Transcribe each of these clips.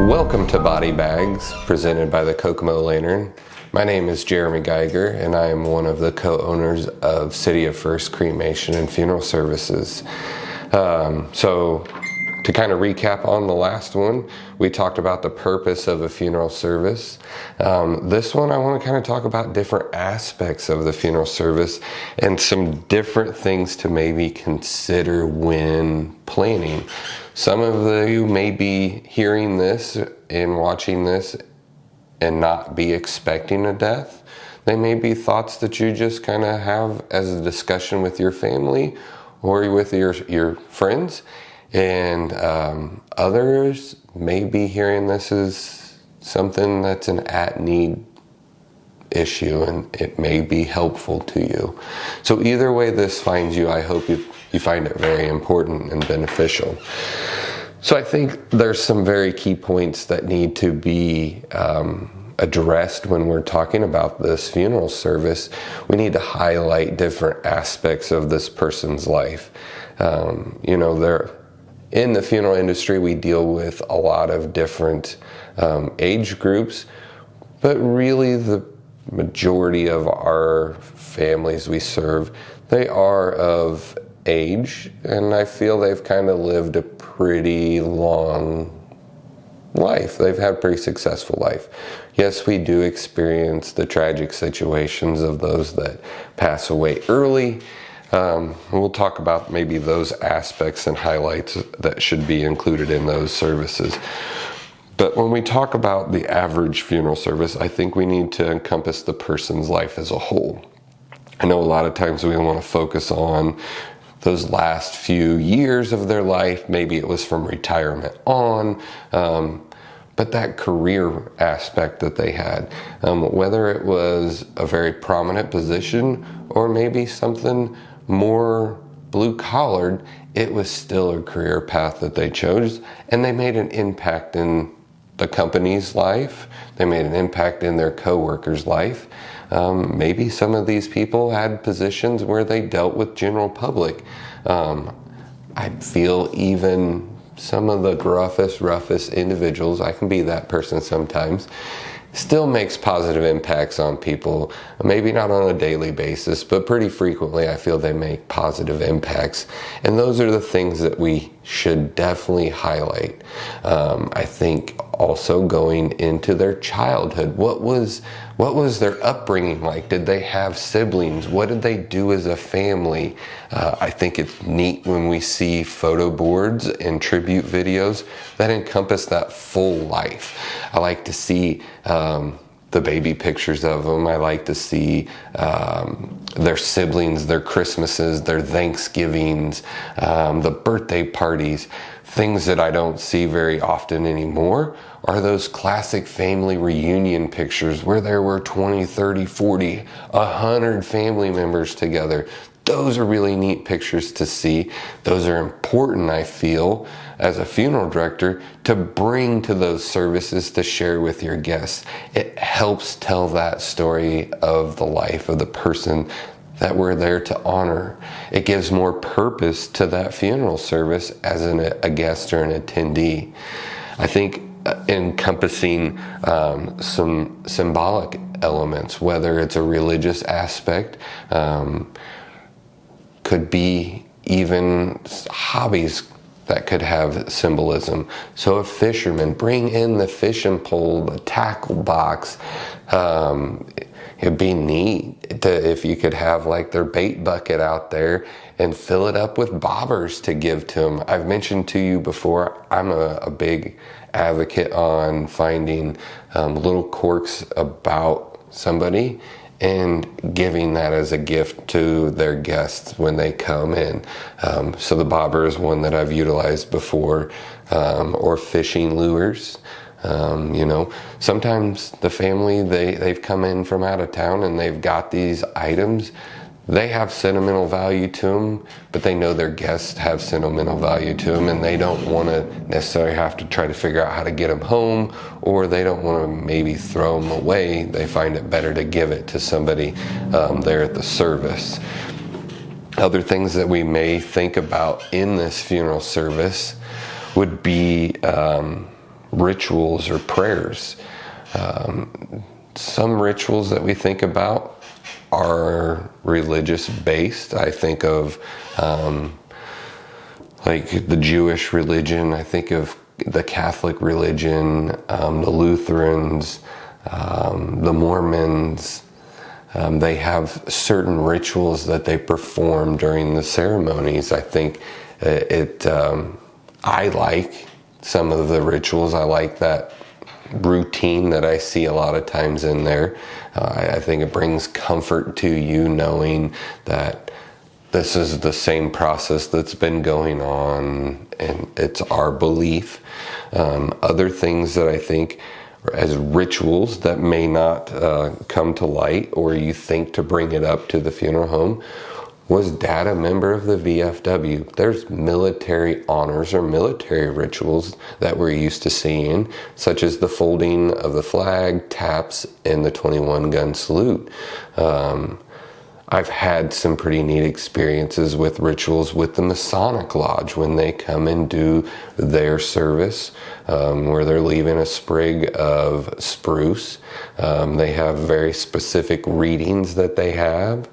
Welcome to Body Bags, presented by the Kokomo Lantern. My name is Jeremy Geiger, and I am one of the co-owners of City of First Cremation and Funeral Services. So to kind of recap on the last one, we talked about the purpose of a funeral service. This one, I want to kind of talk about different aspects of the funeral service and some different things to maybe consider when planning. Some of you may be hearing this and watching this and not be expecting a death. They may be thoughts that you just kind of have as a discussion with your family or with your friends. And others may be hearing this as something that's an at-need issue, and it may be helpful to you. So either way this finds you, I hope you find it very important and beneficial. So I think there's some very key points that need to be addressed when we're talking about this funeral service. We need to highlight different aspects of this person's life. In the funeral industry, we deal with a lot of different age groups, but really the majority of our families we serve, they are of age, and I feel they've kind of lived a pretty long life. They've had a pretty successful life. Yes, we do experience the tragic situations of those that pass away early. We'll talk about maybe those aspects and highlights that should be included in those services. But when we talk about the average funeral service, I think we need to encompass the person's life as a whole. I know a lot of times we want to focus on those last few years of their life. Maybe it was from retirement on, but that career aspect that they had, whether it was a very prominent position or maybe something more blue-collared, it was still a career path that they chose, and they made an impact in the company's life. They made an impact in their coworkers' life. Maybe some of these people had positions where they dealt with general public. I feel even some of the roughest individuals, I can be that person sometimes, still makes positive impacts on people. Maybe not on a daily basis, but pretty frequently I feel they make positive impacts. And those are the things that we should definitely highlight. I think also going into their childhood, what was their upbringing like? Did they have siblings? What did they do as a family? I think it's neat when we see photo boards and tribute videos that encompass that full life. I like to see the baby pictures of them. I like to see their siblings, their Christmases, their Thanksgivings, the birthday parties. Things that I don't see very often anymore are those classic family reunion pictures where there were 20, 30, 40, 100 family members together. Those are really neat pictures to see. Those are important, I feel, as a funeral director, to bring to those services to share with your guests. It helps tell that story of the life of the person that we're there to honor. It gives more purpose to that funeral service as a guest or an attendee. I think encompassing some symbolic elements, whether it's a religious aspect, could be even hobbies that could have symbolism. So a fisherman, bring in the fishing pole, the tackle box. It'd be neat if you could have like their bait bucket out there and fill it up with bobbers to give to them. I've mentioned to you before, I'm a big advocate on finding little quirks about somebody and giving that as a gift to their guests when they come in. So the bobber is one that I've utilized before, or fishing lures. Sometimes the family, they've come in from out of town and they've got these items. They have sentimental value to them, but they know their guests have sentimental value to them, and they don't want to necessarily have to try to figure out how to get them home, or they don't want to maybe throw them away. They find it better to give it to somebody there at the service. Other things that we may think about in this funeral service would be rituals or prayers. Some rituals that we think about are religious based. I think of like the Jewish religion. I think of the Catholic religion, the Lutherans, the Mormons. They have certain rituals that they perform during the ceremonies. I think I like some of the rituals. I like that routine that I see a lot of times in there. I think it brings comfort to you knowing that this is the same process that's been going on, and it's our belief. Other things that I think as rituals that may not come to light, or you think to bring it up to the funeral home, was Dad a member of the VFW? There's military honors or military rituals that we're used to seeing, such as the folding of the flag, taps, and the 21-gun salute. I've had some pretty neat experiences with rituals with the Masonic Lodge when they come and do their service, where they're leaving a sprig of spruce. They have very specific readings that they have.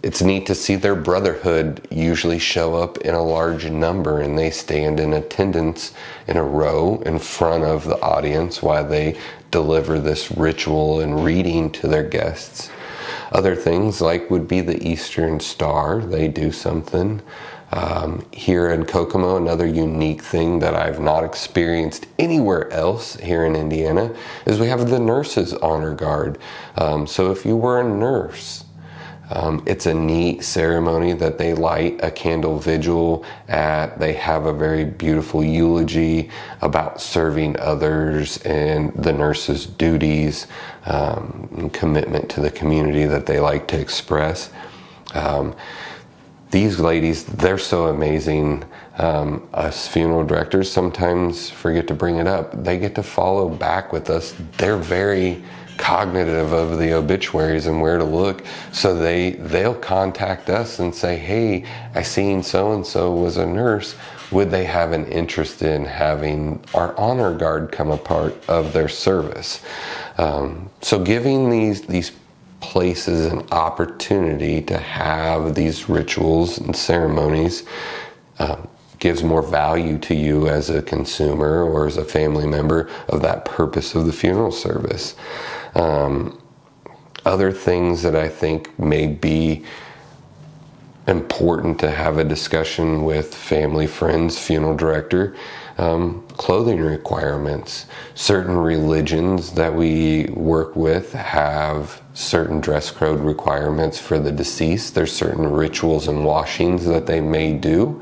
It's neat to see their brotherhood usually show up in a large number, and they stand in attendance in a row in front of the audience while they deliver this ritual and reading to their guests. Other things like would be the Eastern Star. They do something. Here in Kokomo, another unique thing that I've not experienced anywhere else here in Indiana is we have the Nurses Honor Guard. So if you were a nurse, it's a neat ceremony that they light a candle vigil at. They have a very beautiful eulogy about serving others and the nurses' duties, and commitment to the community that they like to express. These ladies, they're so amazing. Us funeral directors sometimes forget to bring it up. They get to follow back with us. They're very cognitive of the obituaries and where to look, so they'll contact us and say, hey, I seen so-and-so was a nurse. Would they have an interest in having our honor guard come a part of their service? So giving these places an opportunity to have these rituals and ceremonies gives more value to you as a consumer or as a family member of that purpose of the funeral service. Other things that I think may be important to have a discussion with family, friends, funeral director, clothing requirements. Certain religions that we work with have certain dress code requirements for the deceased. There's certain rituals and washings that they may do.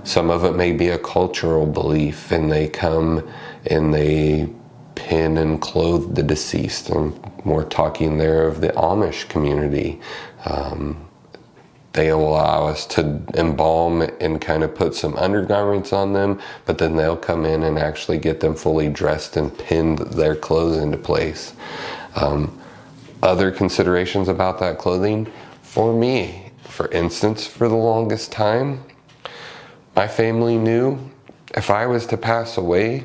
Some of it may be a cultural belief, and they come and they pin and clothe the deceased. I'm more talking there of the Amish community. They allow us to embalm and kind of put some undergarments on them, but then they'll come in and actually get them fully dressed and pin their clothes into place. Other considerations about that clothing, for me, for instance, for the longest time, my family knew if I was to pass away,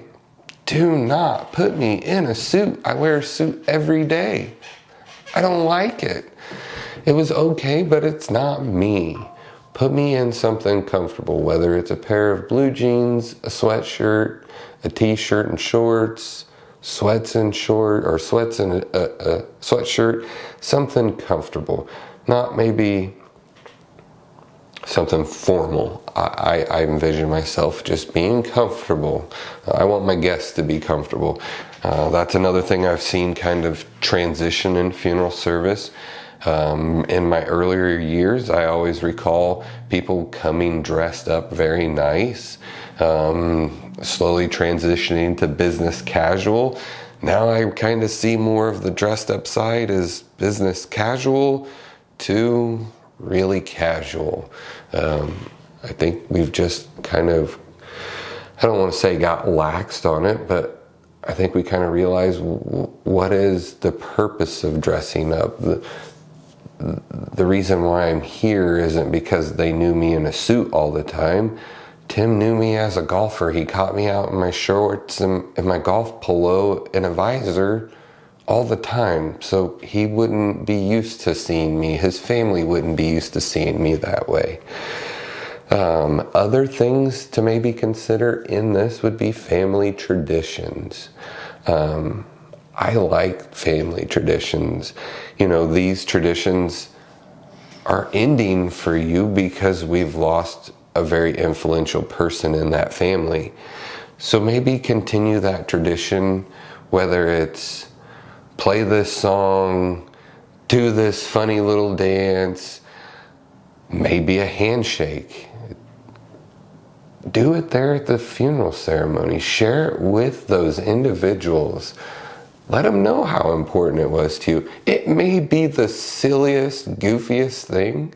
do not put me in a suit. I wear a suit every day. I don't like it. It was okay, but it's not me. Put me in something comfortable, whether it's a pair of blue jeans, a sweatshirt, a t-shirt and shorts, sweats and a sweatshirt, something comfortable. Not maybe something formal. I envision myself just being comfortable. I want my guests to be comfortable. That's another thing I've seen kind of transition in funeral service. In my earlier years, I always recall people coming dressed up very nice, slowly transitioning to business casual. Now I kind of see more of the dressed up side as business casual to really casual. I think we've just kind of, I don't want to say got laxed on it, but I think we kind of realize what is the purpose of dressing up. The reason why I'm here isn't because they knew me in a suit all the time. Tim knew me as a golfer. He caught me out in my shorts and my golf polo and a visor all the time. So he wouldn't be used to seeing me. His family wouldn't be used to seeing me that way. Other things to maybe consider in this would be family traditions. I like family traditions. You know, these traditions are ending for you because we've lost a very influential person in that family. So maybe continue that tradition, whether it's play this song, do this funny little dance, maybe a handshake. Do it there at the funeral ceremony. Share it with those individuals. Let them know how important it was to you. It may be the silliest, goofiest thing,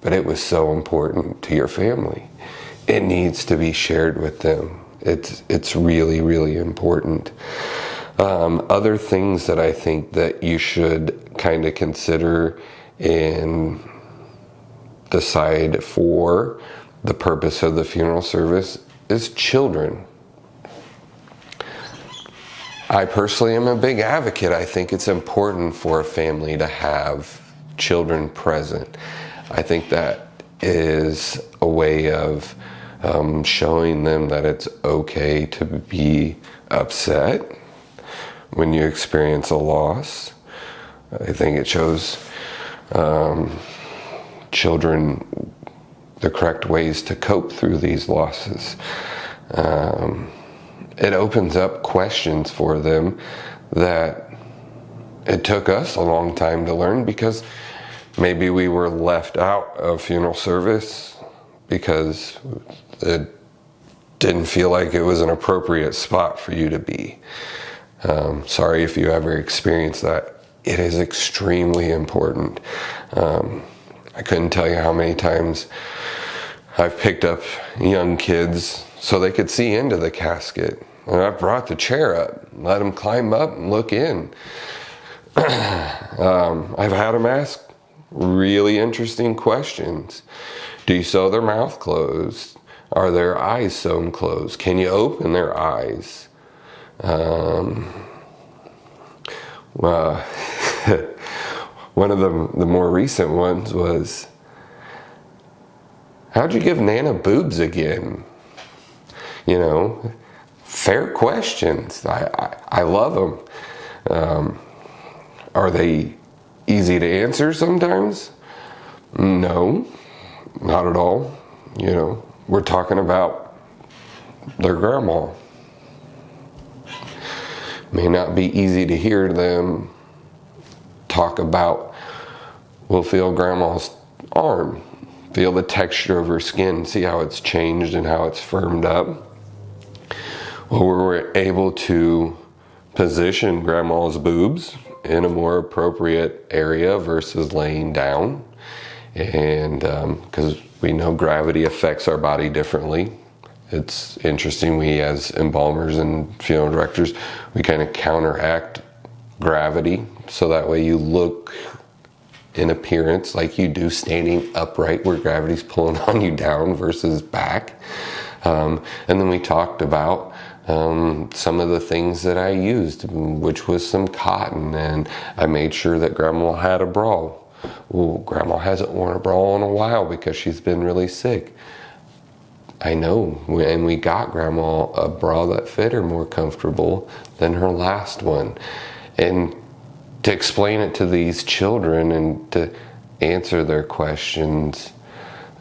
but it was so important to your family. It needs to be shared with them. It's really, really important. Other things that I think that you should kind of consider and decide for the purpose of the funeral service is children. I personally am a big advocate. I think it's important for a family to have children present. I think that is a way of showing them that it's okay to be upset when you experience a loss. I think it shows children the correct ways to cope through these losses. It opens up questions for them that it took us a long time to learn, because maybe we were left out of funeral service because it didn't feel like it was an appropriate spot for you to be. Sorry if you ever experienced that. It is extremely important. I couldn't tell you how many times I've picked up young kids so they could see into the casket. And I've brought the chair up, let them climb up and look in. I've had them ask really interesting questions. Do you sew their mouth closed? Are their eyes sewn closed? Can you open their eyes? One of the more recent ones was, how'd you give Nana boobs again? You know, fair questions. I love them. Are they easy to answer sometimes? No, not at all. You know, we're talking about their grandma. May not be easy to hear them talk about, we'll feel grandma's arm, feel the texture of her skin, see how it's changed and how it's firmed up. Well, we were able to position grandma's boobs in a more appropriate area versus laying down. And because we know gravity affects our body differently. It's interesting, we as embalmers and funeral directors, we kind of counteract gravity, so that way you look in appearance like you do standing upright where gravity's pulling on you down versus back. And then we talked about some of the things that I used, which was some cotton, and I made sure that grandma had a bra. Well, grandma hasn't worn a bra in a while because she's been really sick. I know, and we got grandma a bra that fit her more comfortable than her last one. And to explain it to these children and to answer their questions,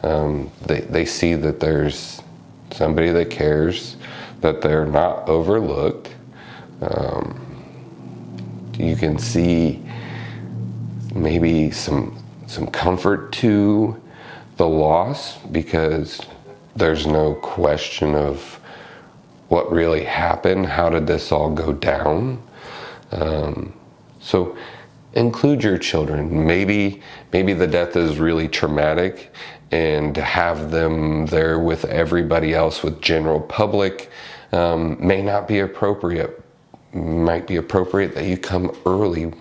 they see that there's somebody that cares, that they're not overlooked. You can see maybe some comfort to the loss, because there's no question of what really happened. How did this all go down? So include your children. Maybe the death is really traumatic, and to have them there with everybody else, with general public, may not be appropriate. Might be appropriate that you come early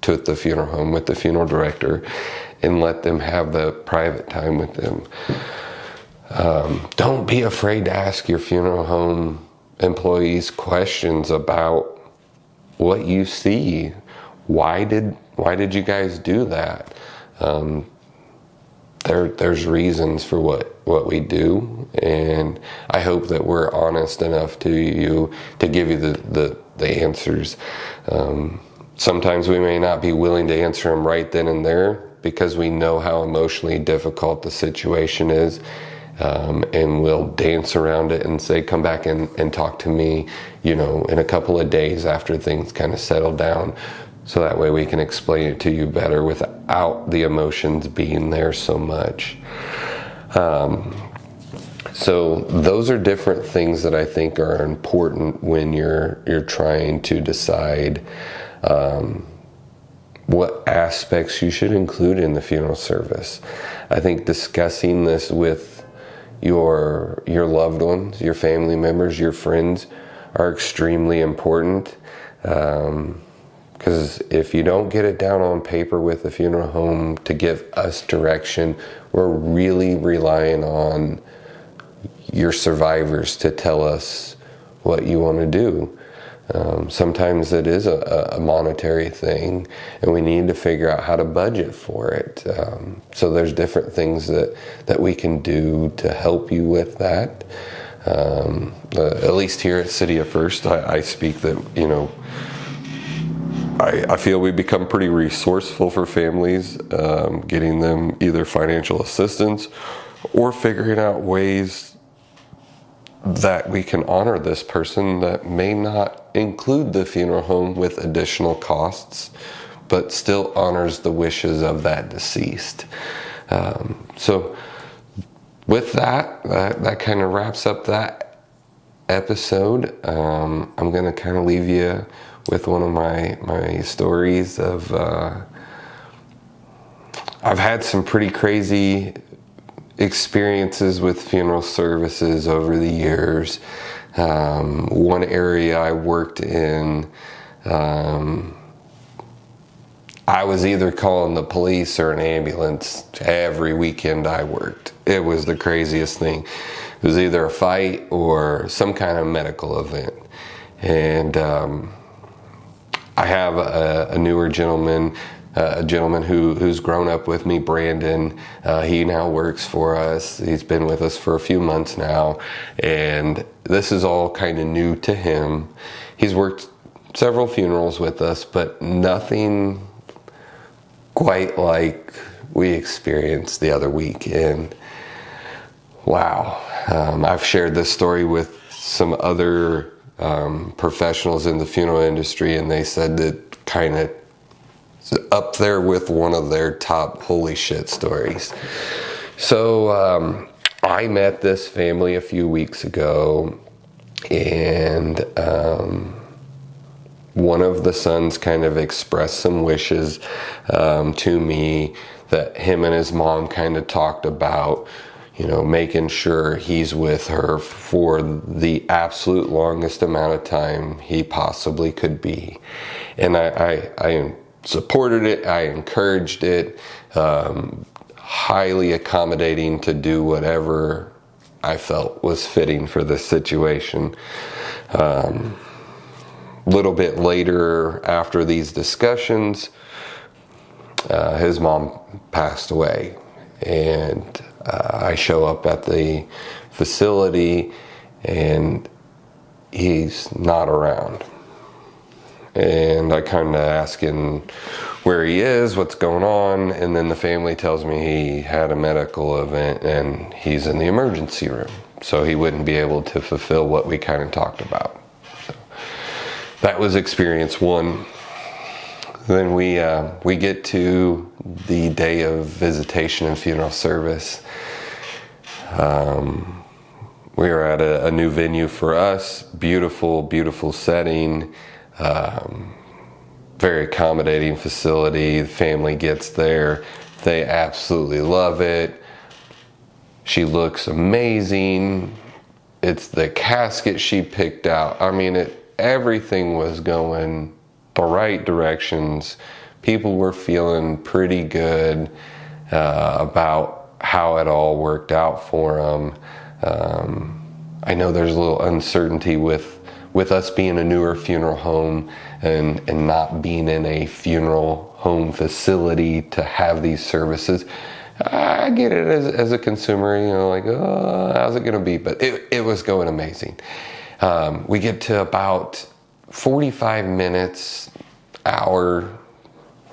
to the funeral home with the funeral director and let them have the private time with them. Don't be afraid to ask your funeral home employees questions about what you see. Why did you guys do that? There's reasons for what we do, and I hope that we're honest enough to give you the answers. Sometimes we may not be willing to answer them right then and there because we know how emotionally difficult the situation is, and we'll dance around it and say, come back and talk to me, in a couple of days after things kind of settle down. So that way we can explain it to you better without the emotions being there so much. So those are different things that I think are important when you're trying to decide what aspects you should include in the funeral service. I think discussing this with your loved ones, your family members, your friends are extremely important. Because if you don't get it down on paper with the funeral home to give us direction, we're really relying on your survivors to tell us what you want to do. Sometimes it is a monetary thing, and we need to figure out how to budget for it. So there's different things that we can do to help you with that. At least here at City of First, I speak that, I feel we become pretty resourceful for families, getting them either financial assistance or figuring out ways that we can honor this person that may not include the funeral home with additional costs, but still honors the wishes of that deceased. So with that kind of wraps up that episode. I'm going to kind of leave you with one of my stories of I've had some pretty crazy experiences with funeral services over the years. One area I worked in, I was either calling the police or an ambulance every weekend I worked. It was the craziest thing. It was either a fight or some kind of medical event. And I have a newer gentleman, a gentleman who's grown up with me, Brandon. He now works for us. He's been with us for a few months now, and this is all kind of new to him. He's worked several funerals with us, but nothing quite like we experienced the other week. And wow, I've shared this story with some other professionals in the funeral industry, and they said that kind of up there with one of their top holy shit stories. So I met this family a few weeks ago, and one of the sons kind of expressed some wishes to me that him and his mom kind of talked about, making sure he's with her for the absolute longest amount of time he possibly could be. And I supported it, I encouraged it, highly accommodating to do whatever I felt was fitting for this situation. A little bit later, after these discussions, his mom passed away, and I show up at the facility and he's not around. And I kind of ask him where he is, what's going on, and then the family tells me he had a medical event and he's in the emergency room, so he wouldn't be able to fulfill what we kind of talked about. So that was experience one. Then we get to the day of visitation and funeral service. We are at a new venue for us, beautiful, beautiful setting. Very accommodating facility. The family gets there, they absolutely love it. She looks amazing. It's the casket she picked out. I mean, everything was going the right directions. People were feeling pretty good about how it all worked out for him. I know there's a little uncertainty with us being a newer funeral home and not being in a funeral home facility to have these services. I get it as a consumer, like, oh, how's it going to be? But it was going amazing. We get to about 45 minutes, hour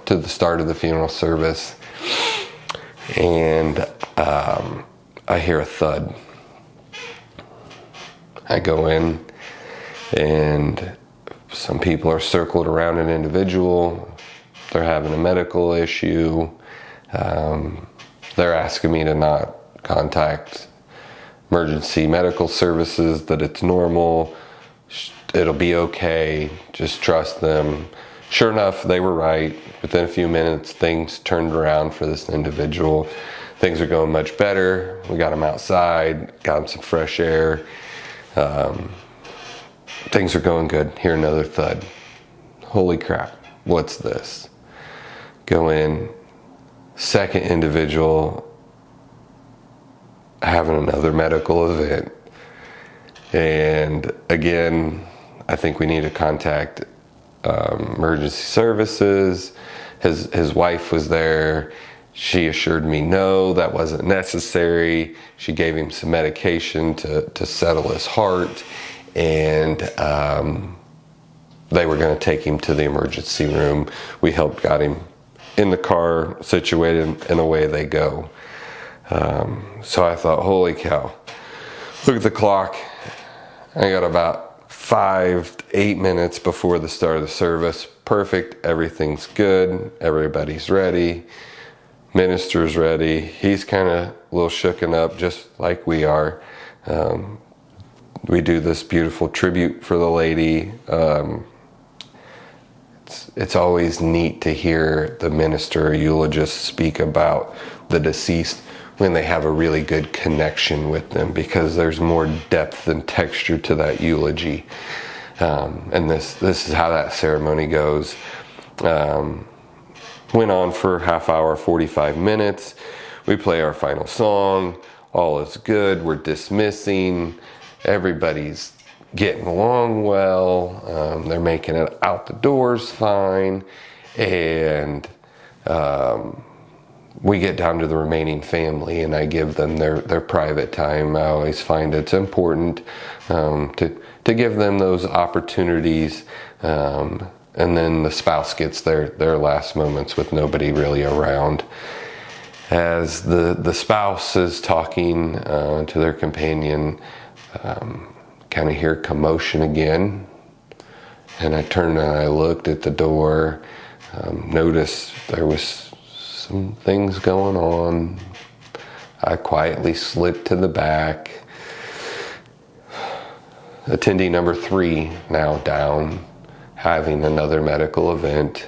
to the start of the funeral service, and I hear a thud. I go in, and some people are circled around an individual. They're having a medical issue. They're asking me to not contact emergency medical services, that it's normal, it'll be okay, just trust them. Sure enough, they were right. Within a few minutes, things turned around for this individual. Things are going much better. We got him outside, got him some fresh air. Things are going good. Hear another thud. Holy crap, what's this? Go in, second individual having another medical event. And again, I think we need to contact emergency services. His wife was there. She assured me no, that wasn't necessary. She gave him some medication to settle his heart, and they were going to take him to the emergency room. We helped got him in the car situated, and away they go. So I thought, holy cow, look at the clock. I got about 5 to 8 minutes before the start of the service. Perfect, everything's good, everybody's ready, minister's ready. He's kind of a little shooken up, just like we are. We do this beautiful tribute for the lady. It's always neat to hear the minister or eulogist speak about the deceased when they have a really good connection with them, because there's more depth and texture to that eulogy. And this is how that ceremony goes. Went on for half hour, 45 minutes. We play our final song. All is good. We're dismissing. Everybody's getting along well. They're making it out the doors fine. And we get down to the remaining family, and I give them their private time. I always find it's important to give them those opportunities. And then the spouse gets their last moments with nobody really around. As the spouse is talking to their companion, kind of hear commotion again. And I turned and I looked at the door, noticed there was some things going on. I quietly slipped to the back. Attendee number 3 now down, having another medical event.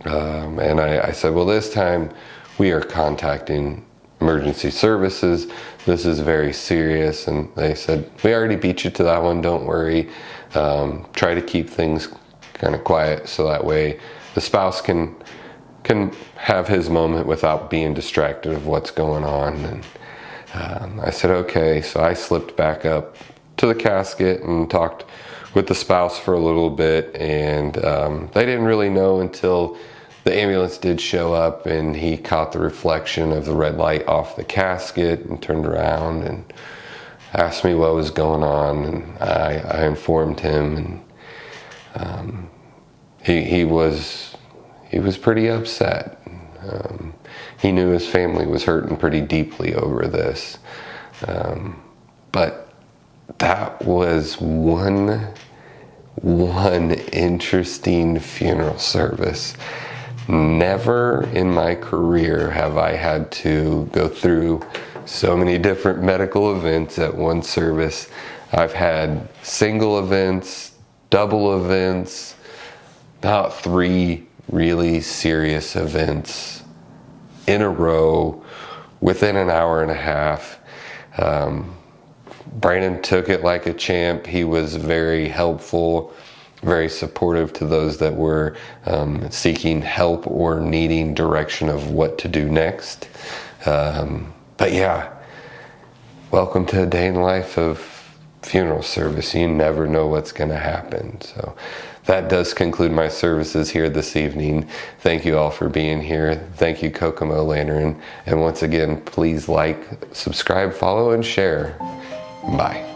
And I said, well, this time we are contacting emergency services. This is very serious. And they said, we already beat you to that one, don't worry. Try to keep things kind of quiet so that way the spouse can have his moment without being distracted of what's going on. And I said, okay. So I slipped back up to the casket and talked with the spouse for a little bit, and they didn't really know until the ambulance did show up, and he caught the reflection of the red light off the casket and turned around and asked me what was going on, and I informed him, and he was pretty upset. He knew his family was hurting pretty deeply over this, but that was one interesting funeral service. Never in my career have I had to go through so many different medical events at one service. I've had single events, double events, about 3 really serious events in a row within an hour and a half. Brandon took it like a champ. He was very helpful, very supportive to those that were seeking help or needing direction of what to do next. But But yeah, welcome to a day in the life of funeral service. You never know what's going to happen. So that does conclude my services here this evening. Thank you all for being here. Thank you, Kokomo Lantern. And once again, please like, subscribe, follow, and share. Bye.